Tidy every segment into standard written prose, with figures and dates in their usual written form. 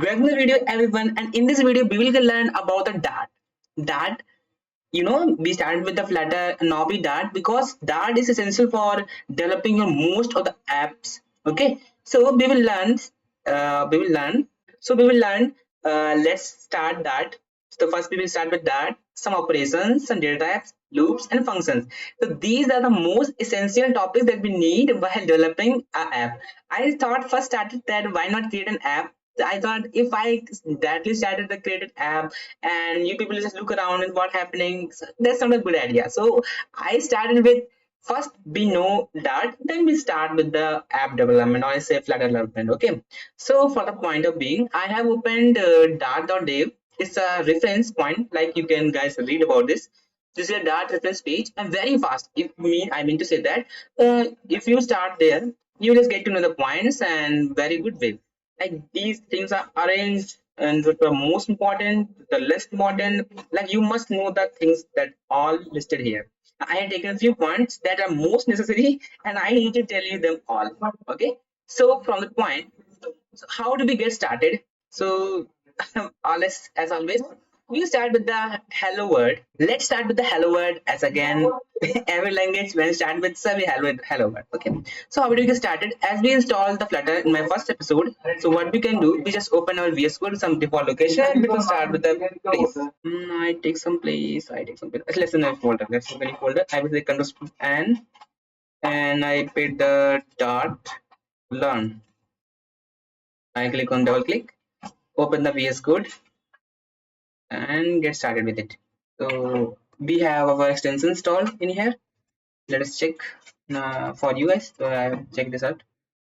Welcome to the video everyone, and in this video we will learn about the Dart. Dart, we started with the Flutter and now we Dart because Dart is essential for developing your most of the apps. Okay, so we will learn. Let's start that. So first we will start with that. Some operations, some data types, loops, and functions. So these are the most essential topics that we need while developing an app. I thought first started that why not create an app. I thought if I directly started the created app and you people just look around and what happening, so that's not a good idea. So I started with first we know that, then we start with the app development, or I say Flutter development. Okay, so for the point of being, I have opened dart.dev. It's a reference point, like you can guys read about this. This is a Dart reference page and very fast. I mean to say that if you start there, you just get to know the points and very good way. Like these things are arranged and the most important, the less important. Like you must know the things that all listed here. I have taken a few points that are most necessary, and I need to tell you them all. Okay. So from the point, so how do we get started? So let's, as always, we start with the hello word. Let's start with the hello word, as again every language when start with some hello word. Okay, so how do we get started? As we install the Flutter in my first episode, so what we can do, we just open our VS Code, some default location, and we can start with the place. I take some place. I take some place. Let's in a folder. Let's open a folder. I will say Control N, and I put the dot learn. I click on double click, open the VS Code, and get started with it. So we have our extension installed in here. Let us check for you guys. So I have checked this out.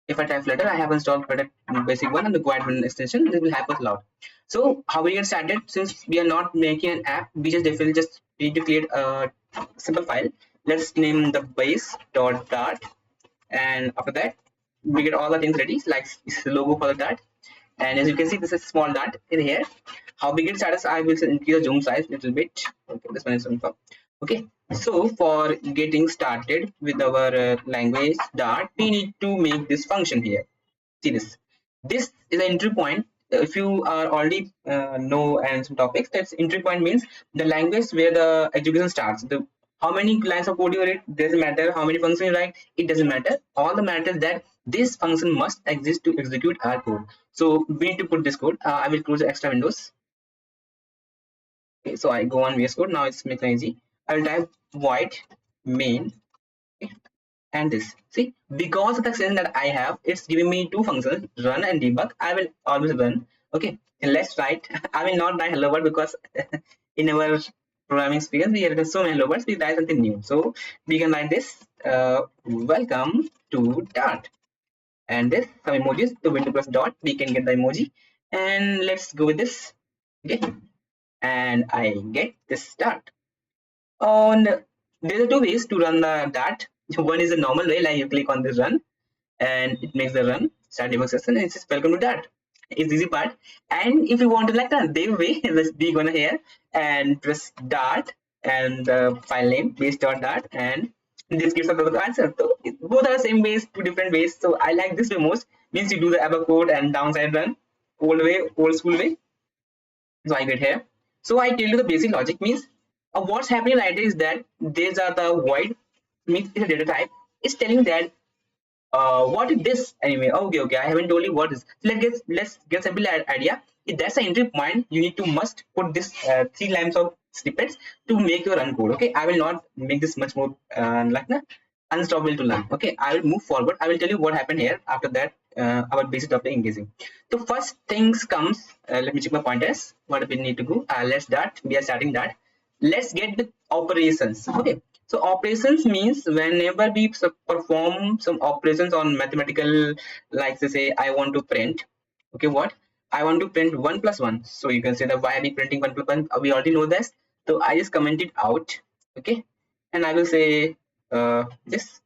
If I type Flutter, I have installed Flutter basic one and the quiet one extension. This will help us a lot. So how we get started? Since we are not making an app, we just definitely just need to create a simple file. Let's name the base.dart, and after that we get all the things ready, like logo for the dart. And as you can see, this is small dart in here. How big it starts, I will increase the zoom size a little bit. Okay, this one is info. Okay, so for getting started with our language dart, we need to make this function here. See this. This is an entry point. If you are already know and some topics, that's entry point means the language where the execution starts. The how many lines of code you write doesn't matter. How many functions you write, it doesn't matter. All the matter is that this function must exist to execute our code. So we need to put this code. I will close the extra windows. Okay, so I go on VS Code. Now it's making easy. I will type void main. Okay, and this, see, because of the extension that I have, it's giving me two functions, run and debug. I will always run. Okay, and let's write. I will not write hello world because in our programming experience we have so many hello words. We write something new, so we can write this welcome to dart, and this some emojis to window plus dot. We can get the emoji, and let's go with this. Okay, and I get this dart. And there are two ways to run the dart. One is a normal way, like you click on this run and it makes the run start debug session, and it says welcome to dart. It's the easy part. And if you want to like the dev way, let's be gonna here and press dart and the file name base.dart, and this gives us the answer. So both are the same ways, two different ways. So I like this way most, means you do the above code and downside run, old school way. So I get here. So I tell you the basic logic means what's happening right is that these are the void means it's a data type. It's telling that what is this anyway. Okay, I haven't told you what is. So let's get simple idea. If that's the entry point, you need to must put this 3 lines of snippets to make your run code. Okay, I will not make this much more unstoppable to learn. Okay, I will move forward. I will tell you what happened here. After that, our basic topic engaging. So first things comes. Let me check my pointers. What we need to do. Let's start. We are starting that. Let's get the operations. Okay, so operations means whenever we perform some operations on mathematical, like say I want to print. Okay, what I want to print 1 plus 1. So you can say that why are we printing 1 plus 1? We already know this. So I just comment it out. Okay, and I will say this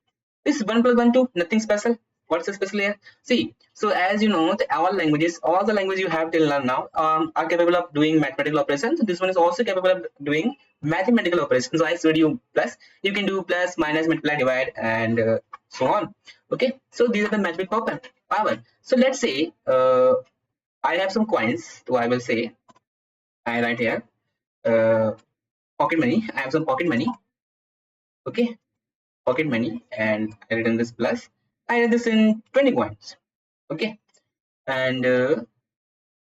1 plus 1 2, nothing special. What's the special here? See, so as you know, all the languages you have till now are capable of doing mathematical operations. This one is also capable of doing mathematical operations. So I showed you plus, you can do plus, minus, multiply, divide, and so on. Okay, so these are the mathematical power. So let's say I have some coins, so I will say I write here uh, pocket money. I have some pocket money. Okay, pocket money, and I written this plus. I write this in 20 coins. Okay, and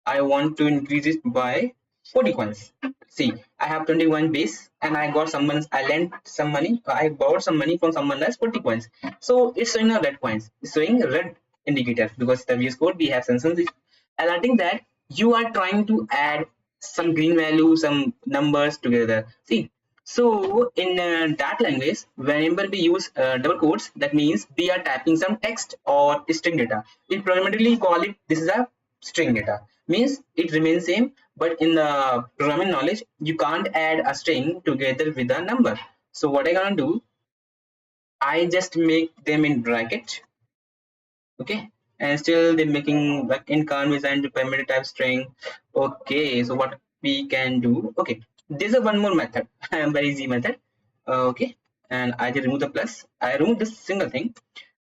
I want to increase it by 40 coins. See, I have 21 base and I got someone, I lent some money, I borrowed some money from someone else 40 coins. So it's showing a red coins, it's showing red indicator because the VS Code we have sensors alerting that you are trying to add some green value, some numbers together. See, so in that language, whenever we use double quotes, that means we are typing some text or string data. We primarily call it, this is a string data, means it remains same, but in the programming knowledge you can't add a string together with a number. So what I gonna do, I just make them in bracket. Okay, and still they're making like in canvas and primary type string. Okay, so what we can do, okay, there's a one more method very easy method. Okay, and I just remove the plus, I remove this single thing,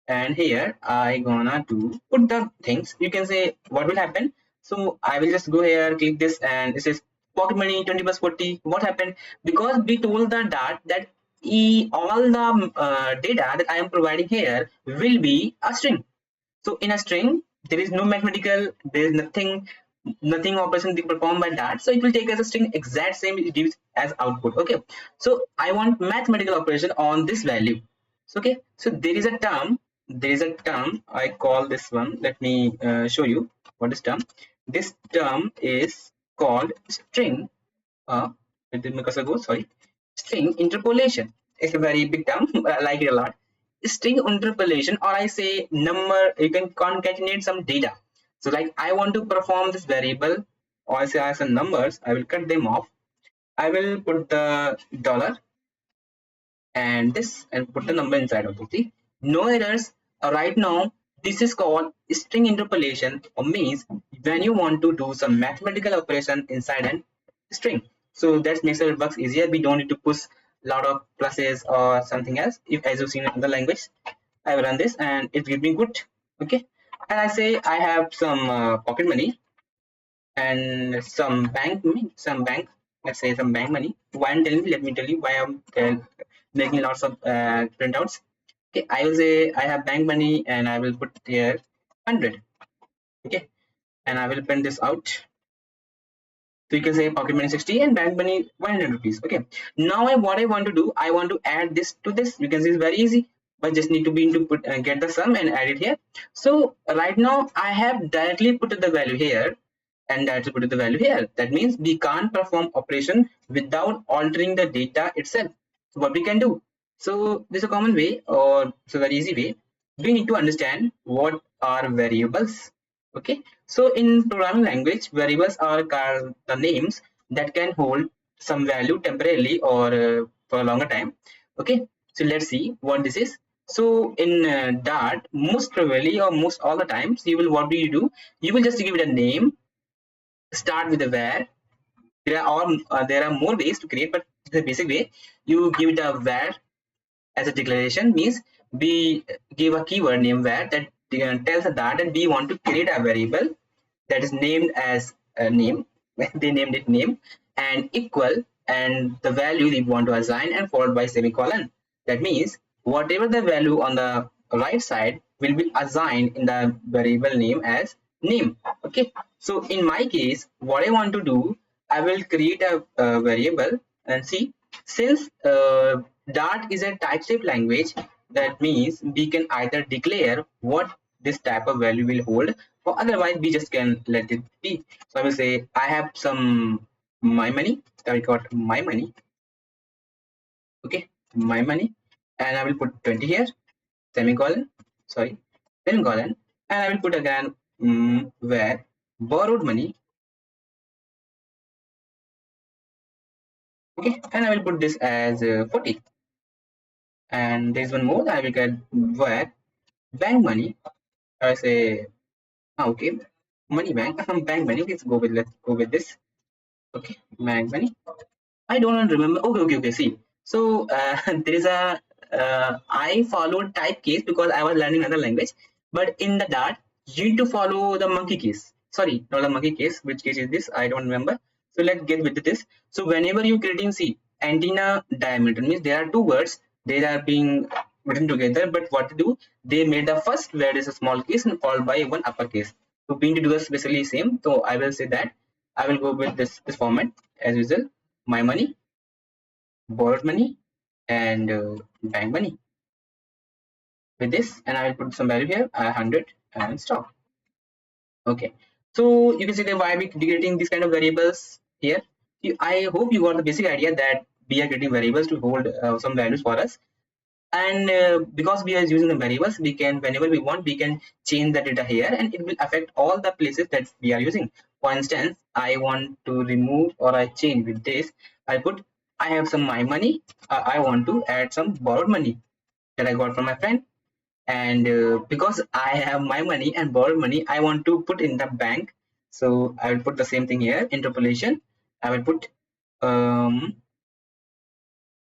and here I gonna do put the things. You can say what will happen. So I will just go here, click this, and it says pocket money 20 plus 40. What happened, because we told the dart that all the data that I am providing here will be a string. So in a string, there is no mathematical, there is nothing operation being performed by that. So it will take as a string exact same it gives as output. Okay. So I want mathematical operation on this value. So, okay. So there is a term, I call this one. Let me show you what is term. This term is called string. It didn't make us a go, sorry. String interpolation. It's a very big term. I like it a lot. String interpolation, or I say number, you can concatenate some data. So like I want to perform this variable, or I say I have some numbers, I will cut them off. I will put the dollar and this and put the number inside of it. No errors. Right now, this is called string interpolation, or means when you want to do some mathematical operation inside an string. So that makes it works easier. We don't need to push a lot of pluses or something else. If as you've seen in the language, I will run this and it will be good. Okay, and I say I have some pocket money and some bank, let's say some bank money. Why I'm telling you, let me tell you why I'm making lots of printouts. Okay, I will say I have bank money and I will put here 100. Okay, and I will print this out. So you can say pocket money 60 and bank money 100 rupees. Okay, now what I want to do, I want to add this to this. You can see it's very easy, but just need to be into put get the sum and add it here. So right now I have directly put the value here and directly put the value here. That means we can't perform operation without altering the data itself. So what we can do, so this is a common way, or it's a very easy way. We need to understand what are variables. Okay, so in programming language, variables are the names that can hold some value temporarily or for a longer time. Okay, so let's see what this is. So in Dart, most probably or most all the times, you will, what do? You will just give it a name, start with a var. There are more ways to create, but the basic way, you give it a var as a declaration, means we give a keyword name var that tells that we want to create a variable that is named as a name. They named it name, and equal, and the value we want to assign, and followed by semicolon. That means whatever the value on the right side will be assigned in the variable name as name. Okay, so in my case, what I want to do, I will create a variable, and see, since Dart is a type-safe language, that means we can either declare what this type of value will hold, or otherwise we just can let it be. So I will say I have some my money. I got my money. Okay, my money, and I will put 20 here, semicolon, sorry, semicolon, and I will put again where borrowed money. Okay, and I will put this as 40. And there's one more, I will get where bank money. I say okay, money bank, bank money. Let's go with this. Okay, bank money. I don't remember. Okay. See, so there is a I followed type case because I was learning another language, but in the Dart you need to follow the monkey case. sorry, not the monkey case. Which case is this? I don't remember. So let's get with this. So whenever you creating, see, antenna diameter means there are two words, they are being written together, but what to do, they made the first word is a small case and followed by one uppercase. So we need to do this basically same. So I will say that I will go with this format as usual: my money, borrowed money, and bank money with this, and I will put some value here, 100, and stop. Okay, so you can see that why we creating these kind of variables here. I hope you got the basic idea that we are creating variables to hold some values for us, and because we are using the variables, we can, whenever we want, we can change the data here, and it will affect all the places that we are using. For instance, I want to remove or I change with this. I put, I have some my money, I want to add some borrowed money that I got from my friend, and because I have my money and borrowed money, I want to put in the bank. So I will put the same thing here, interpolation. I will put,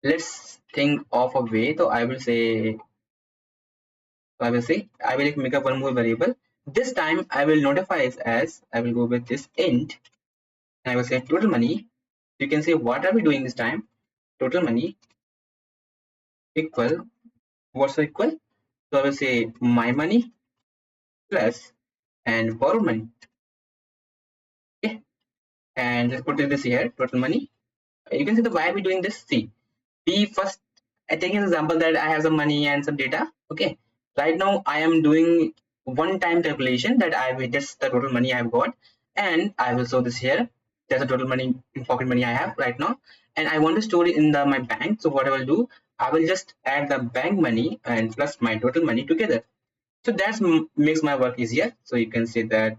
let's think of a way. So I will say I will make up one more variable. This time I will notify it as, I will go with this int, and I will say total money. You can say what are we doing this time? Total money equal, what's the equal? So I will say my money plus and borrow money. Okay, and let's put this here, total money. You can see the why are we doing this. See, we first, I take an example that I have some money and some data. Okay, right now I am doing one time calculation that I will just the total money I've got, and I will show this here. There's a total money, pocket money I have right now, and I want to store it in the my bank. So what I will do, I will just add the bank money and plus my total money together. So that makes my work easier. So you can say that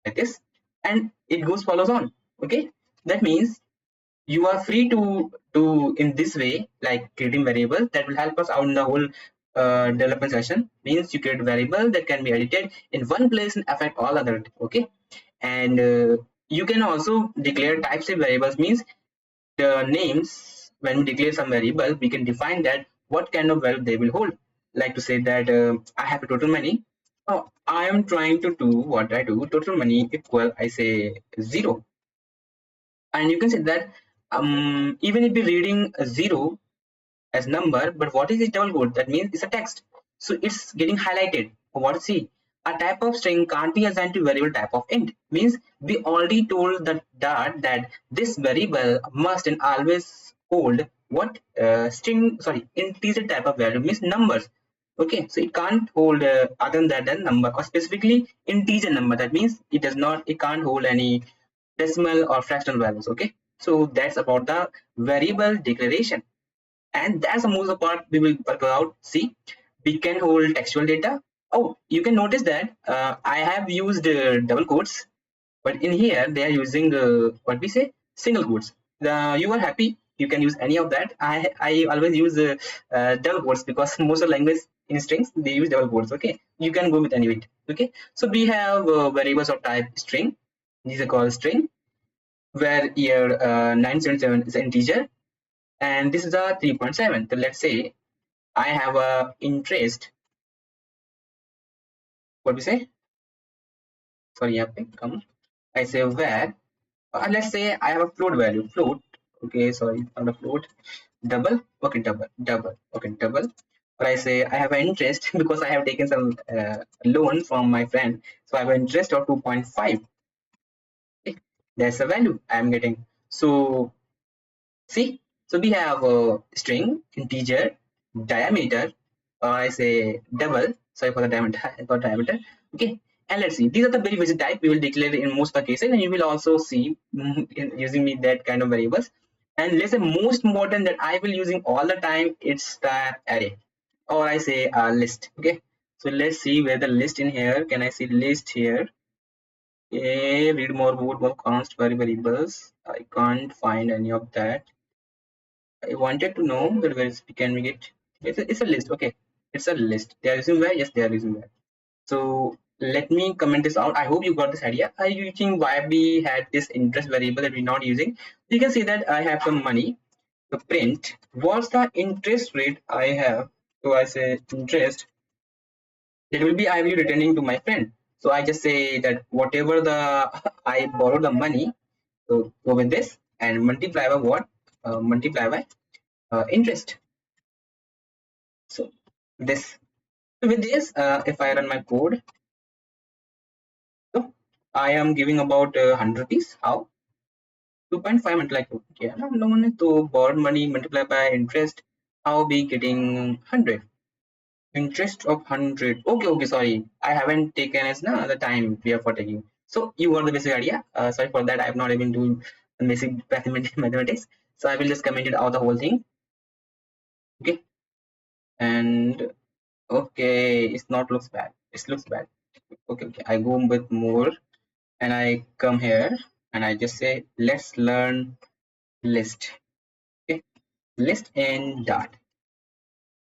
like this, and it goes follows on. Okay, that means you are free to do in this way, like creating variables that will help us out in the whole development session. Means you create variable that can be edited in one place and affect all other. Okay, and you can also declare types of variables. Means the names, when we declare some variable, we can define that what kind of value they will hold. Like to say that I have a total money. Oh, I am trying to do what I do. Total money equal, I say 0, and you can say that even if you're reading a 0 as number, but what is this double quote? That means it's a text, so it's getting highlighted. What, see, a type of string can't be assigned to variable type of int. Means we already told the dart that this variable must and always hold what string, sorry, integer type of value, means numbers. Okay, so it can't hold other than that number, or specifically integer number. That means it does not, it can't hold any decimal or fractional values. Okay, so that's about the variable declaration, and that's the most part we will work out. See, we can hold textual data. Oh, you can notice that I have used double quotes, but in here they are using what we say, single quotes. You are happy, you can use any of that. I always use double quotes because most of the language in strings they use double quotes. Okay, you can go with any of it. Okay, so we have variables of type string. These are called string, where here 977 is an integer, and this is a 3.7. So let's say I have a interest, what we say, sorry, यहाँ पे come, I say where let's say I have a float value, float. Okay, sorry, not a float, double. Okay, double. Okay, double. Or I say I have an interest because I have taken some loan from my friend, so I have an interest of 2.5. Okay, that's the value I am getting. So see, so we have a string, integer, diameter, or I say double. Sorry for the diameter, I got diameter. Okay, and let's see. These are the very basic type we will declare in most of the cases, and you will also see in using me that kind of variables. And let's say most important that I will using all the time, it's the array, or I say a list. Okay, so let's see where the list in here. Can I see list here? Okay, read more, boot more const variables. I can't find any of that. I wanted to know that where can we get, it's a list. Okay, it's a list. They are using where? Yes, they are using where. So let me comment this out. I hope you got this idea. Are you using why we had this interest variable that we're not using? You can see that I have some money. So print what's the interest rate I have. So I say interest, that will be I will be returning to my friend. So I just say that whatever the I borrow the money, so go with this and multiply by what? Multiply by interest. So this. So with this, if I run my code, so I am giving about 100 rupees. How? 2.5 multiply. Okay, no one to borrow money multiply by interest. I'll be getting 100. Interest of 100. Okay, okay, sorry. I haven't taken as now the time we are for taking. So you got the basic idea. Sorry for that. I'm not even doing the basic mathematics. So I will just comment it out the whole thing. Okay. And okay, it's not looks bad. It looks bad. Okay, okay. I go with more and I come here and I just say let's learn list. Okay. List in Dart.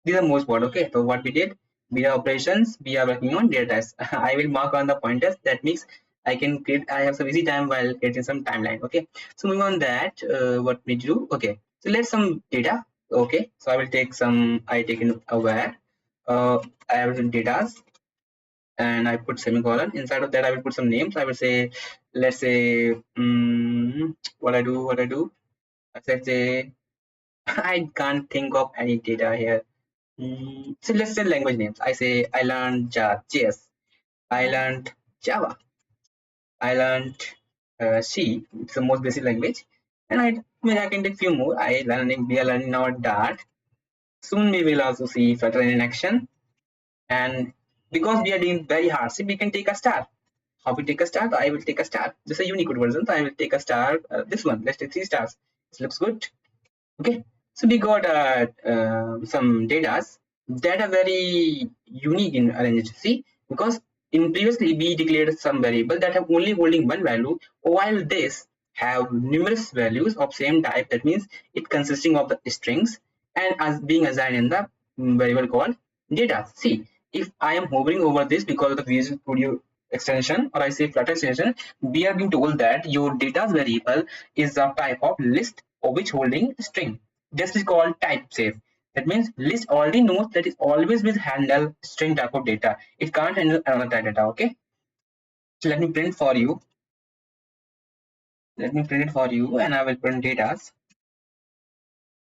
These are most part. Okay, so what we did, we are operations, we are working on data types. I will mark on the pointers. That means I can create, I have some easy time while creating some timeline. Okay, so moving on that, what we do. Okay, so let's some data. Okay, so I will take some, I take in aware, I have some data and I put semicolon. Inside of that I will put some names. I will say, let's say what I do, let's say I can't think of any data here. So let's say language names. I say I learned JS, I learned Java, I learned C. It's the most basic language, and I can take few more. We are learning now Dart. Soon we will also see Flutter in action, and because we are doing very hard, see we can take a star. How we take a star? I will take a star. This is a Unicode version, so I will take a star. This one. Let's take 3 stars. This looks good. Okay, so we got some data that are very unique in RNG because in previously we declared some variable that have only holding one value, while this have numerous values of same type. That means it consisting of the strings and as being assigned in the variable called data. See, if I am hovering over this because of the Visual Studio extension, or I say Flutter extension, we are being told that your data variable is a type of list of which holding string. This is called type safe. That means list already knows that it always will handle string type of data. It can't handle another type data. Okay. So let me print for you. Let me print it for you, and I will print data.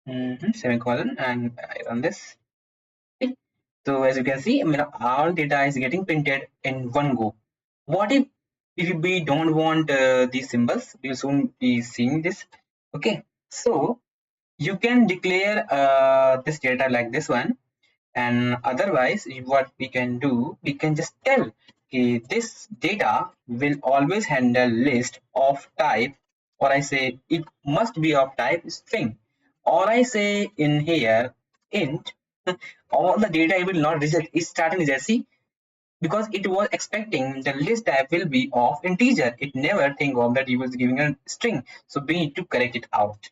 Semicolon, and I run this. Okay. So as you can see, I mean, our data is getting printed in one go. What if we don't want these symbols? We will soon be seeing this. Okay. So you can declare this data like this one, and otherwise what we can do, we can just tell okay, this data will always handle list of type, or I say it must be of type string, or I say in here int. All the data it will not reject is starting reject. See, because it was expecting the list type will be of integer, it never think of that he was giving a string, so we need to correct it out.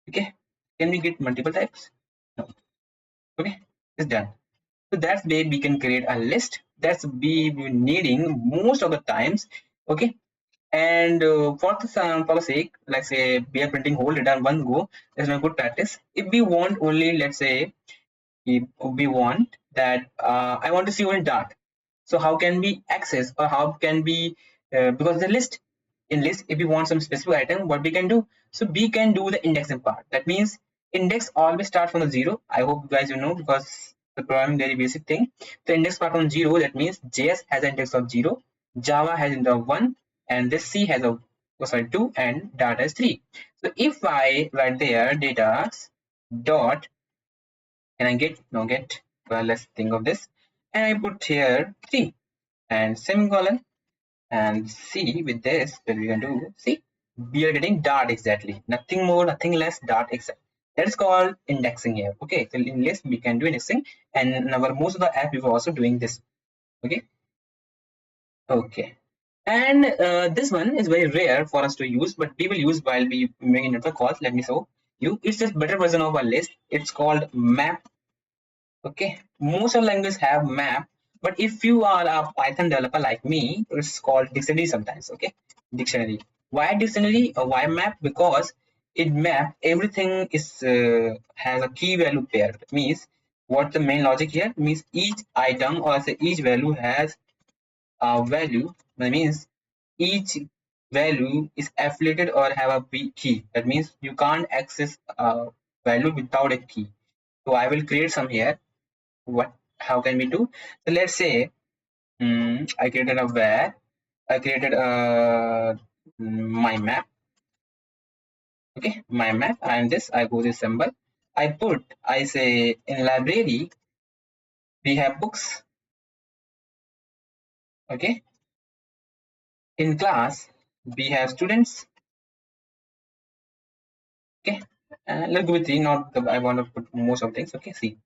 Okay, can we get multiple types? No. Okay, it's done. So that's way we can create a list that's we needing most of the times. Okay, and for the sake, like say we are printing whole data in one go, there's no good practice. If we want only, let's say if we want that I want to see only Dart, so how can we access, or how can we because the list, in list if we want some specific item, what we can do, so we can do the indexing part. That means index always start from the 0. I hope you guys know, because the programming very basic thing. The index start from 0. That means JS has an index of 0, Java has index of 1, and this C has a 2, and Dart has 3. So if I write there data dot, can I get, no get, well let's think of this, and I put here 3 and semicolon, and see with this what we can do. See, we are getting Dart exactly, nothing more, nothing less, Dart exact. That is called indexing here. Okay, so in list we can do indexing, and in our most of the app we were also doing this. Okay, okay, and this one is very rare for us to use, but we will use while we making network calls. Let me show you. It's just better version of a list. It's called map. Okay, most of languages have map, but if you are a Python developer like me, it's called dictionary sometimes. Okay, dictionary. Why dictionary or why map? Because it map everything is has a key value pair. That means what the main logic here means, each item, or I say each value has value, that means each value is affiliated or have a key. That means you can't access a value without a key. So I will create some here. What? How can we do? So let's say I created a where I created a my map. Okay, my map, and this I go this symbol. I say in library we have books. Okay, in class we have students. Okay, let's go with three. Not the, I want to put most of things. Okay, see.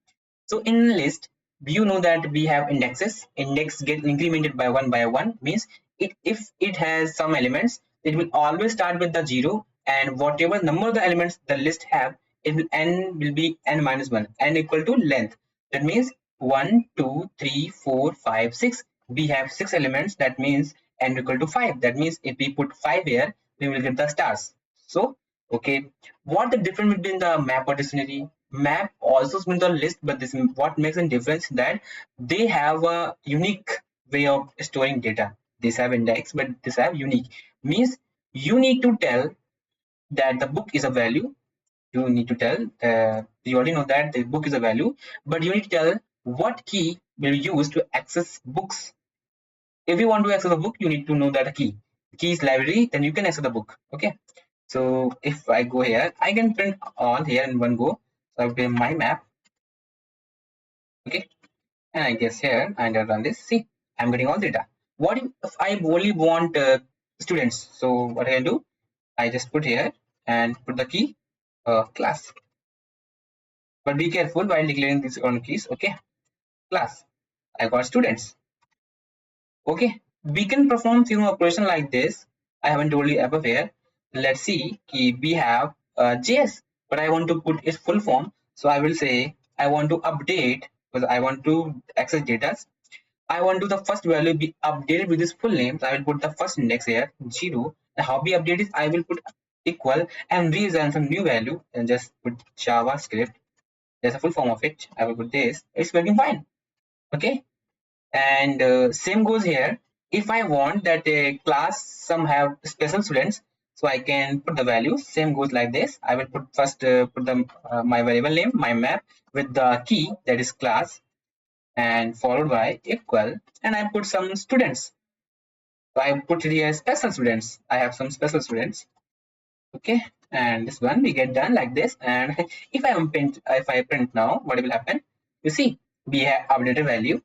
So in list, you know that we have indexes. Index get incremented by one means if it has some elements, it will always start with the zero, and whatever number of the elements the list have, it will n will be n minus one, n equal to length. That means 1, 2, 3, 4, 5, 6. We have 6 elements. That means n equal to 5. That means if we put 5 here, we will get the stars. So okay, what the difference between the map or dictionary? Map also means the list, but this what makes a difference that they have a unique way of storing data. These have index, but this have unique. Means you need to tell that the book is a value. You need to tell you already know that the book is a value, but you need to tell what key will you use to access books. If you want to access a book, you need to know that a key. Key is library, then you can access the book. Okay. So if I go here, I can print all here in one go. So I'll pay my map. Okay. And I guess here and I run this. See, I'm getting all data. What if I only want students? So what I can do? I just put here and put the key class. But be careful while declaring these on keys. Okay. Class. I got students. Okay. We can perform few operation like this. I haven't told you above here. Let's see. We have JS, but I want to put its full form. So I will say I want to update because I want to access data. I want to the first value be updated with this full name. So I will put the first index here 0. And how be updated? I will put equal and reassign some new value and just put JavaScript. There's a full form of it. I will put this. It's working fine. Okay. And same goes here. If I want that a class some have special students, so I can put the value. Same goes like this. I will put first put the my variable name, my map with the key that is class, and followed by equal, and I put some students. So I put here special students. I have some special students. Okay, and this one we get done like this. And if I print now, what will happen? You see, we have updated value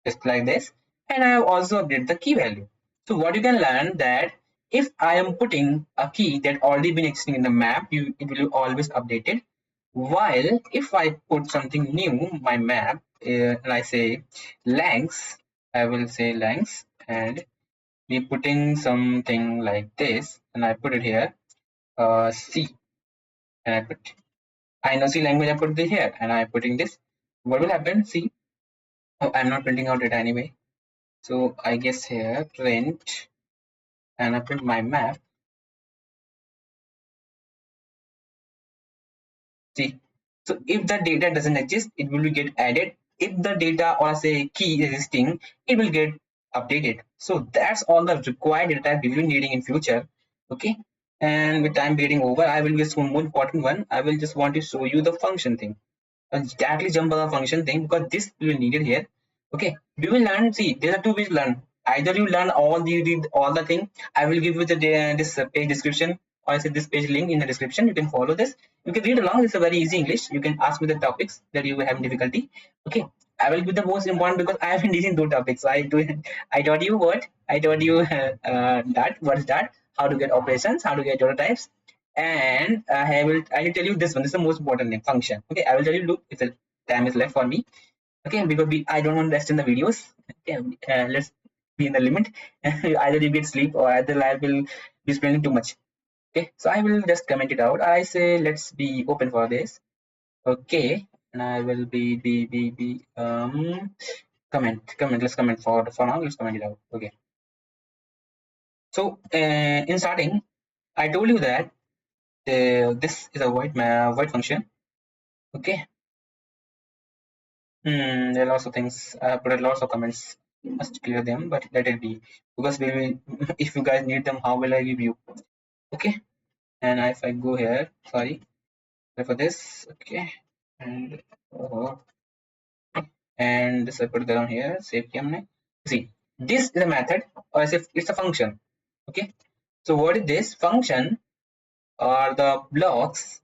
just like this, and I have also updated the key value. So what you can learn that if I am putting a key that already been existing in the map, it will always updated. While if I put something new, my map, and I say lengths, I will say lengths, and we putting something like this, and I put it here, C, and I put I know C language. I put it here, and I putting this. What will happen? See, oh, I'm not printing out it anyway. So I guess here print, and I print my map. See, so if the data doesn't exist, it will get added. If the data or say key is existing, it will get updated. So that's all the required data we will be needing in future. Okay. And with time getting over, I will just one more important one. I will just want to show you the function thing. Directly jump on the function thing because this will needed here. Okay, we will learn. See, there are two ways to learn. Either you learn all the read all the thing. I will give you the this page description, or I say this page link in the description. You can follow this. You can read along. It's a very easy English. You can ask me the topics that you have difficulty. Okay, I will give the most important because I have been teaching two topics. So I do. I taught you what I taught you that what is that, how to get operations, how to get data types, and I will tell you this one. This is the most important thing, function. Okay, I will tell you. Look, if the time is left for me. Okay, because I don't want to rest in the videos. Okay, let's be in the limit. Either you get sleep or either I will be spending too much. Okay, so I will just comment it out. I say let's be open for this. Okay, and I will be comment. Let's comment for now. Let's comment it out. Okay. So in starting, I told you that this is a void function. Okay. There are lots of things. I put lots of comments must clear them, but let it be, because we will if you guys need them, how will I give you? Okay. And if I go here, sorry for this, okay, and and this I put it down here, save key. See, this is a method, or as if it's a function. Okay, so what is this function? Are the blocks,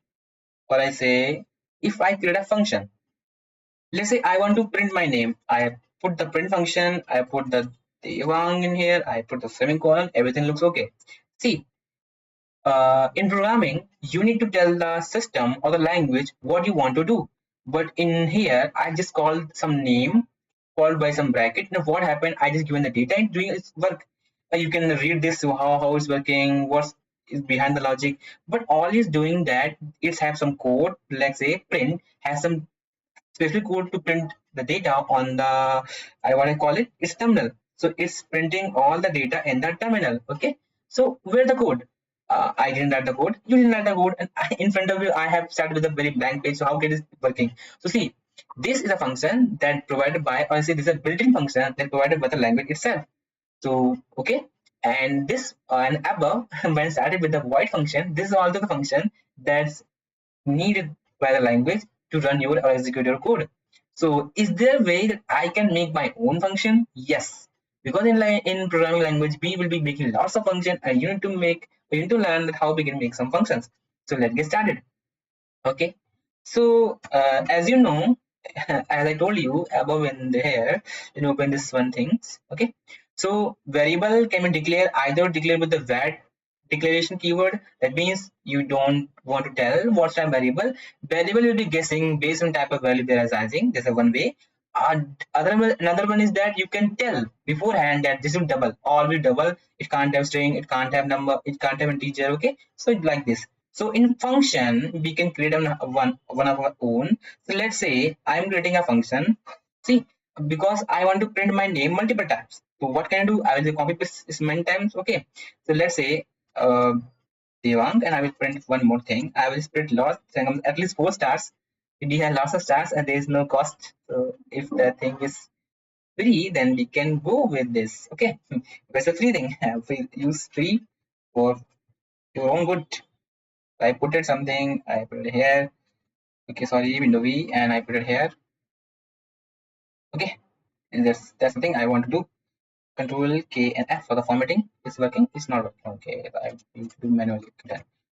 or I say, if I create a function, let's say I want to print my name, I put the print function, I put the devang in here, I put the semicolon, everything looks okay. See, in programming, you need to tell the system or the language what you want to do. But in here, I just called some name followed by some bracket. Now, what happened? I just given the data and doing its work. You can read this how it's working, what's is behind the logic. But all is doing that it's have some code. Let's say print has some specific code to print the data on the I want to call it's terminal. So it's printing all the data in the terminal. Okay. So where the code? I didn't write the code. You didn't write the code, and in front of you, I have started with a very blank page. So how it is working? So see, this is a function that provided by, or say this is a built-in function that provided by the language itself. So okay, and this and above when started with the void function, this is also the function that's needed by the language to run your or execute your code. So is there a way that I can make my own function? Yes, because in programming language we will be making lots of functions, and you need to learn that how we can make some functions. So let's get started. Okay, so as you know, as I told you above in the here, open this one things. Okay, so variable can be declared either declared with the var declaration keyword. That means you don't want to tell what's type variable. Variable will be guessing based on type of value they're assigning. There's a one way. Another one is that you can tell beforehand that this will double, all will double. It can't have string, it can't have number, it can't have integer. Okay, so like this. So in function, we can create one of our own. So let's say I'm creating a function. See, because I want to print my name multiple times. So what can I do? I will copy paste this many times. Okay. So let's say uh, Devang, and I will print one more thing. I will print lots, at least 4 stars. We have lots of stars, and there is no cost. So if the thing is free, then we can go with this. Okay, it's a free thing. Use free for your own good. I put it something, I put it here. Okay, sorry, window V, and I put it here. Okay, and that's the thing I want to do. Control K and F for the formatting. It's working, it's not working. Okay, I need to do manually.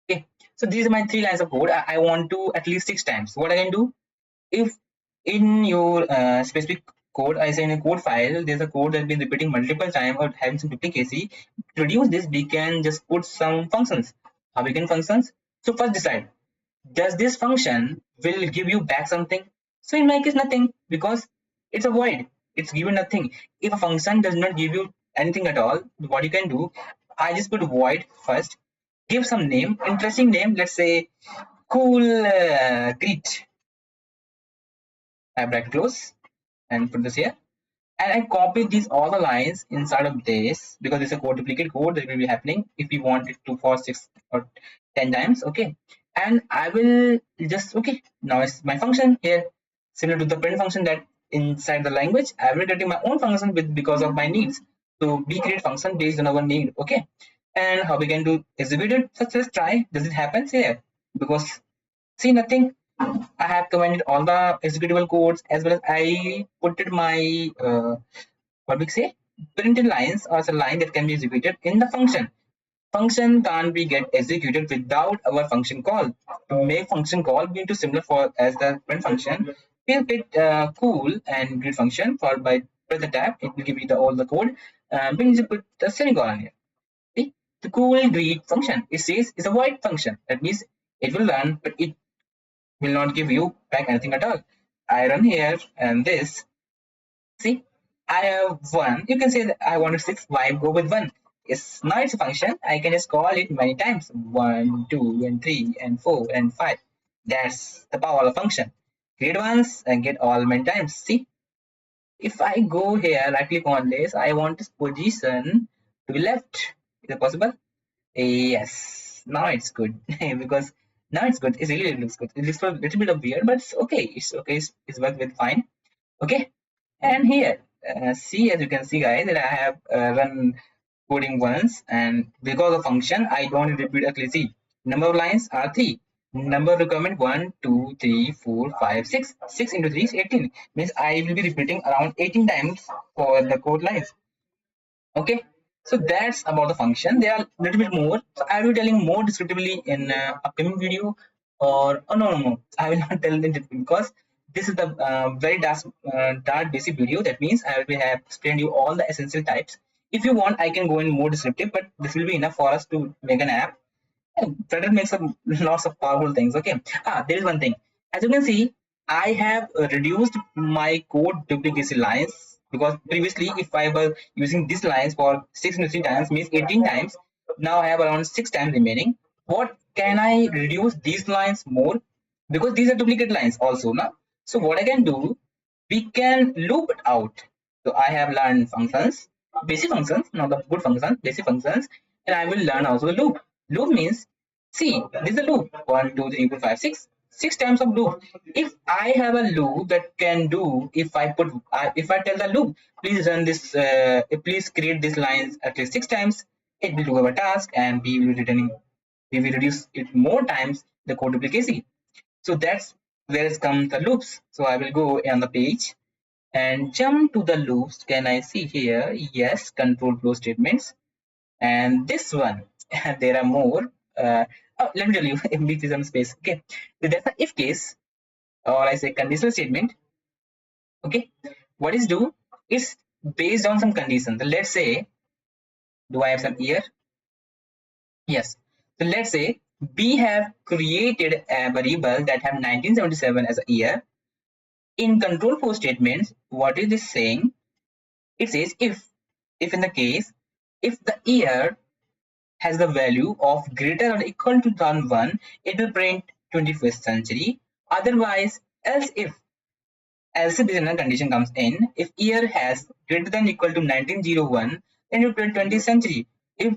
Okay, so these are my 3 lines of code. I want to at least 6 times. What I can do, if in your specific code, I say in a code file, there's a code that's been repeating multiple times or having some duplicacy. To reduce this, we can just put some functions. How we can functions? So first decide, does this function will give you back something? So in my case, nothing, because it's a void. It's given nothing. If a function does not give you anything at all, what you can do, I just put void first, give some name, interesting name, let's say cool greet. I bracket close and put this here, and I copy these all the lines inside of this, because it's a code duplicate code that will be happening if we want it to for 6 or 10 times. Okay, and I will just, okay, now it's my function here, similar to the print function that inside the language. I will create my own function with because of my needs. So we create function based on our need. Okay, and how we can do execute it? So let's try, does it happen here? Because see, nothing. I have commented all the executable codes, as well as I put it my what we say, printed lines as a line that can be executed in the function. Function can't be get executed without our function call. To make function call, we need to similar for as the print function. We'll get cool and greet function followed by press the tab. It will give you all the code. We need to put the semicolon here. See, the cool greet function, it says it's a void function. That means it will run, but it will not give you back anything at all. I run here and this. See, I have one. You can say that I wanted 6. Why go with 1? It's not its a function. I can just call it many times. 1, 2, and 3, and 4, and 5. That's the power of a function. Create once and get all many times. See, if I go here, right click on this, I want this position to be left. Is it possible? Yes, now it's good because now it's good. It really looks good. It looks a little bit of weird, but it's okay. It's okay. It's worked with fine. Okay, and here see, as you can see guys, that I have run coding once, and because of function I don't repeat actually. See, number of lines are 3, number of requirement 1 2 3 4 5 6. 6 into 3 is 18, means I will be repeating around 18 times for the code lines. Okay, so that's about the function. There are a little bit more, so I will be telling more descriptively in upcoming video. Or oh, no, I will not tell it because this is the very dart basic video. That means I will be have explained you all the essential types. If you want, I can go in more descriptive, but this will be enough for us to make an app. Flutter makes some lots of powerful things. Okay. There is one thing. As you can see, I have reduced my code duplicacy lines, because previously, if I was using these lines for 6 times, means 18 times. Now I have around 6 times remaining. What can I reduce these lines more? Because these are duplicate lines also now. So what I can do, we can loop it out. So I have learned functions, basic functions, not the good functions, basic functions, and I will learn also the loop. Loop means, see, this is a loop. 1, 2, 3, 4, 5, 6. 6 times of loop. If I have a loop that can do, if I tell the loop, please run this, please create these lines at least 6 times, it will do our task, and we will reduce it more times the code duplicacy. So that's where it comes the loops. So I will go on the page and jump to the loops. Can I see here? Yes, control flow statements. And this one, there are more. Let me tell you, if this is some space. Okay, so that's an if case, or I say conditional statement. Okay, what is do? It's based on some conditions. So let's say, do I have some year? Yes. So let's say we have created a variable that have 1977 as a year. In control flow statements, what is this saying? It says if in the case, if the year has the value of greater or equal to 2001, it will print 21st century. Otherwise, else if this another condition comes in, if year has greater than or equal to 1901, then it will print 20th century. If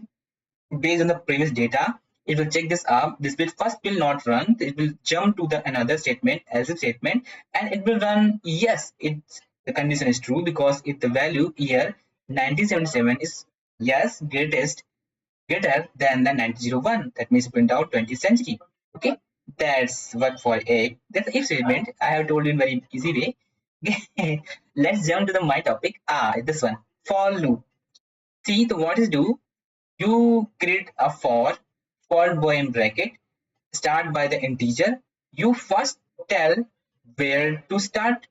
based on the previous data, it will check this up. This will first will not run. It will jump to the another statement, else if statement, and it will run yes. It's the condition is true, because if the value year 1977 is yes greater than the 1901, that means print out 20th century. Okay, that's what for a that's the if statement. I have told you in very easy way. Okay. Let's jump to the my topic. This one, for loop. See, the what is do? You create a for boy in bracket, start by the integer. You first tell where to start,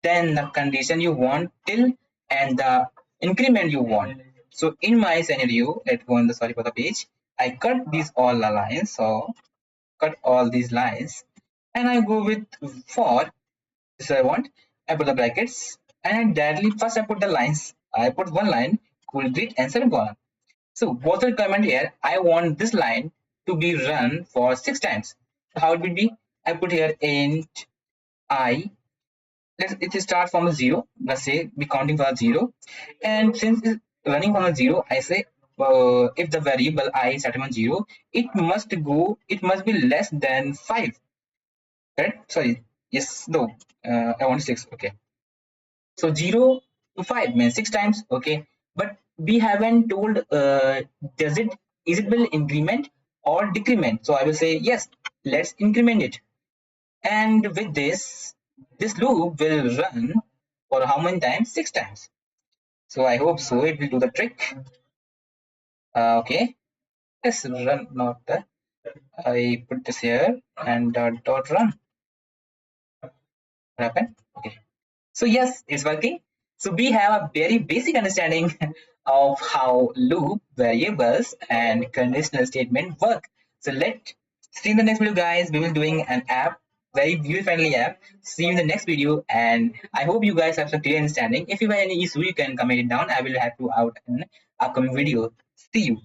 then the condition you want till, and the increment you want. So in my scenario, let's go on the sorry for the page. I cut these all the lines, so cut all these lines, and I go with for. So I want, I put the brackets, and directly first I put the lines. I put one line, cool grid, and semicolon. So what's the requirement here? I want this line to be run for 6 times. So how it will be? I put here int I. It start from a 0. Let's say be counting for a 0, and since it's running from a 0, I say if the variable I starting on 0, it must be less than 5. Correct? Sorry. Yes. No. I want 6. Okay. So 0 to 5 means 6 times. Okay, but we haven't told is it will increment or decrement. So I will say yes, let's increment it, and with this loop will run for how many times? 6 times. So I hope so it will do the trick. Okay, let's run. Not I put this here and dot run. What happened? Okay. So yes, it's working. So we have a very basic understanding of how loop, variables, and conditional statement work. So let's see in the next video, guys. We will doing an app, very user-friendly app. See you in the next video, and I hope you guys have some clear understanding. If you have any issue, you can comment it down. I will have to out in upcoming video. See you.